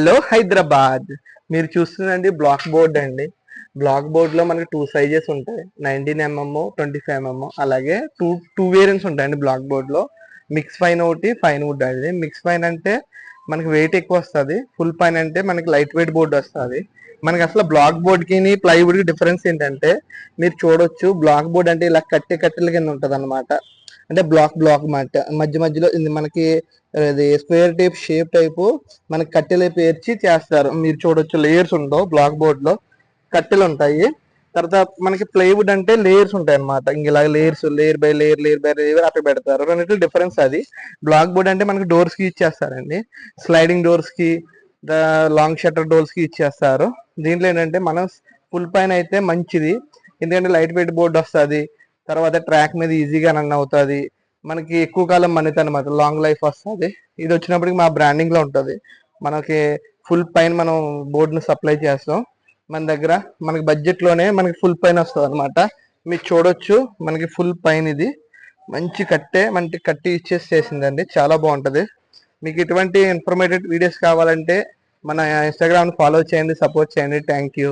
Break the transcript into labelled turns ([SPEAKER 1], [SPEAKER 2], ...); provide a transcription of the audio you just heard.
[SPEAKER 1] Hello Hyderabad. మీరు చూస్తుందండి black board అండి. Black board లో మనకి 2 సైజెస్ ఉంటాయి, 19 mm, 25 mm. అలాగే టూ టూ వేరియంట్స్ ఉంటాయండి బ్లాక్ బోర్డ్ లో. మిక్స్ పైన ఒకటి, ఫైన్ వుడ్ అండి. మిక్స్ పైన అంటే మనకి వెయిట్ ఎక్కువ వస్తుంది, ఫుల్ పైన అంటే మనకి లైట్ వెయిట్ బోర్డ్ వస్తుంది. మనకి అసలు బ్లాక్ బోర్డ్ కి ప్లైవుడ్ కి డిఫరెన్స్ ఏంటంటే, మీరు చూడొచ్చు బ్లాక్ బోర్డ్ అంటే ఇలా కట్టెల కింద ఉంటది అనమాట. అంటే బ్లాక్ బ్లాక్ మధ్య మధ్యలో ఇది మనకి ఇది స్క్వేర్ టైప్ షేప్ టైపు మనకి కట్టెలు పేర్చి చేస్తారు. మీరు చూడొచ్చు లేయర్స్ ఉండవు బ్లాక్ బోర్డ్ లో, కట్టెలు ఉంటాయి. తర్వాత మనకి ప్లైవుడ్ అంటే లేయర్స్ ఉంటాయి అనమాట. ఇంక ఇలా లేయర్స్, లేయర్ బై లేయర్ అట్లా పెడతారు. రెండింటి డిఫరెన్స్ అది. బ్లాక్ బోర్డ్ అంటే మనకి డోర్స్ కి ఇచ్చేస్తారండి, స్లైడింగ్ డోర్స్ కి, లాంగ్ షట్టర్ డోర్స్ కి ఇచ్చేస్తారు. దీంట్లో ఏంటంటే మనం ఫుల్ పైన అయితే మంచిది, ఎందుకంటే లైట్ వెయిట్ బోర్డ్ వస్తుంది. తర్వాత ట్రాక్ మీద ఈజీగా రన్ అవుతుంది, మనకి ఎక్కువ కాలం మన్నిత అనమాట, లాంగ్ లైఫ్ వస్తుంది. ఇది వచ్చినప్పటికి మా బ్రాండింగ్ లో ఉంటుంది. మనకి ఫుల్ పైన మనం బోర్డును సప్లై చేస్తాం. మన దగ్గర మనకి బడ్జెట్ లోనే మనకి ఫుల్ పైన వస్తుంది అనమాట. మీరు చూడొచ్చు మనకి ఫుల్ పైన ఇది మంచి కట్టి ఇచ్చేసి చేసిందండి, చాలా బాగుంటది. మీకు ఇటువంటి ఇన్ఫర్మేటివ్ వీడియోస్ కావాలంటే మన ఇన్స్టాగ్రామ్ ఫాలో చేయండి, సపోర్ట్ చేయండి. Thank you.